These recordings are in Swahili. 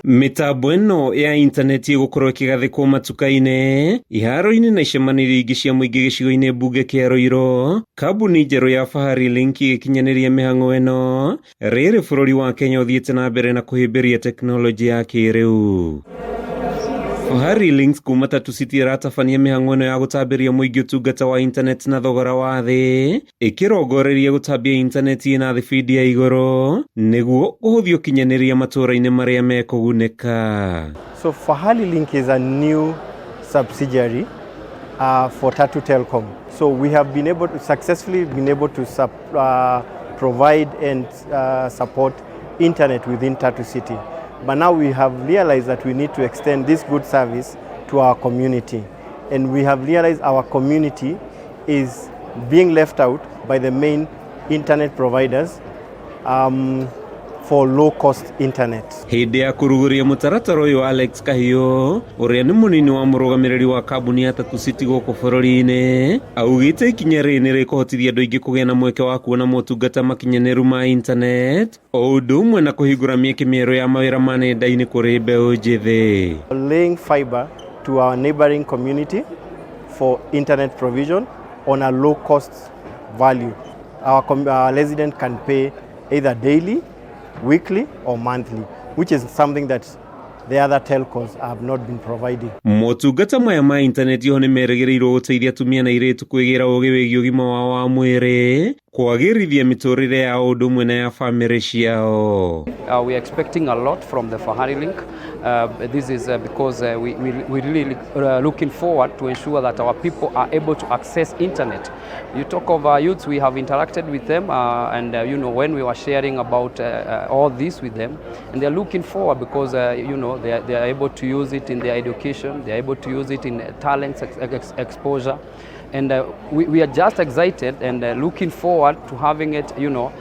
Mitambo ĩno ya intaneti ĩgũkorwo ĩkĩgathĩkwo matuka-inĩ, iharo-inĩ na icemanĩrio ingĩ cia mũingĩ gĩcigo-inĩ mbunge kĩa RUIRU. Kambuni njerũ ya FAHARI Link ĩgĩkinyanĩria mĩhang'o ĩno, rĩrĩ bũrũri wa Kenya ũthiĩte na mbere na kũhĩmbĩria teknolojĩ ya kĩrĩu. FAHARI Links kuma TATU ĩratabania mĩhang'o ĩno ya gũtambĩria mũingĩ ũtungata wa internet na thogora wa thĩ, ĩkĩrongoreria gũtambia intaneti na thibidi ya igũrũ nĩguo kũhũthia ũkinyanĩria matũũra-inĩ marĩa mekũgunĩka. So FAHARI Link is a new subsidiary for TATU Telecom. So we have been able to successfully provide and support internet within TATU City. But now we have realized that we need to extend this good service to our community. And we have realized our community is being left out by the main internet providers for low-cost internet. Hĩndĩ ya kũrugũria mũtaratara ũyũ, Alex Kahiũ, ũrĩa nĩ mũnini wa mũrũgamĩrĩri wa kambuni ya TATU City gũkũ bũrũri-inĩ, augĩte ikinya rĩrĩ nĩ rĩkũhotithia andũ aingĩ kũgĩa na mweke wa kuona motungata makinyanĩru ma internet, o ũndũ ũmwe na kũhingũra mĩeke mĩerũ ya mawĩra ma nenda-inĩ kũrĩ mbeũ njĩthĩ. Laying fiber to our neighboring community for internet provision on a low-cost value. Our resident can pay either daily, weekly or monthly, which is something that the other telcos have not been providing. Motungata maya ma internet yo nĩ merĩgĩrĩirwo gũteithia atumia na airĩtu kwĩgĩra ũgĩ wĩgiĩ ũgima wao wa mwĩrĩ, kwagĩrithia mĩtũrĩre ya ũndũ ũmwe na ya bamĩrĩ ciao. We are expecting a lot from the FAHARI Link. This is because we really looking forward to ensure that our people are able to access internet. You talk of our youths, we have interacted with them and you know, when we were sharing about all this with them, and they're looking forward because you know, they are able to use it in their education, they are able to use it in talent exposure. And we are just excited and looking forward to having it, you know,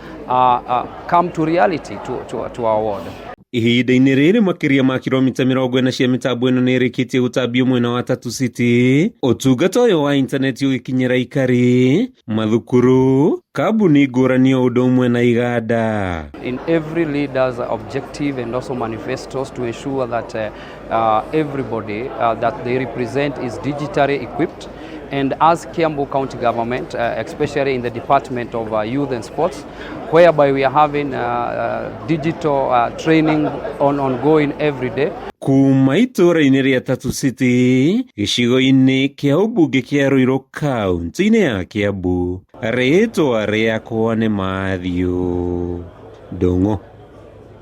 come to reality to our world. Ihinda-inĩ rĩrĩ makĩria ma kilomita 40 cia mitambo ĩno nĩ ĩrĩkĩtie gũtambio mwena wa TATU City. Ũtungata ũyũ wa intaneti ũgĩkinyĩra AIKARI, mathukuru, kambuni ngũrani o ũndũ ũmwe na iganda. In every leader's objective and also manifestos to ensure that everybody that they represent is digitally equipped. And as Kiambu County Government, especially in the Department of Youth and Sports, whereby we are having digital training ongoing every day. Kuma itũũra-inĩ rĩa TATU City, gĩcigo-inĩ kĩa ũmbunge kĩa RUIRU kaunti-inĩ ya Kiambu, rĩĩtwa rĩakwa nĩ Matthew Ndung'u.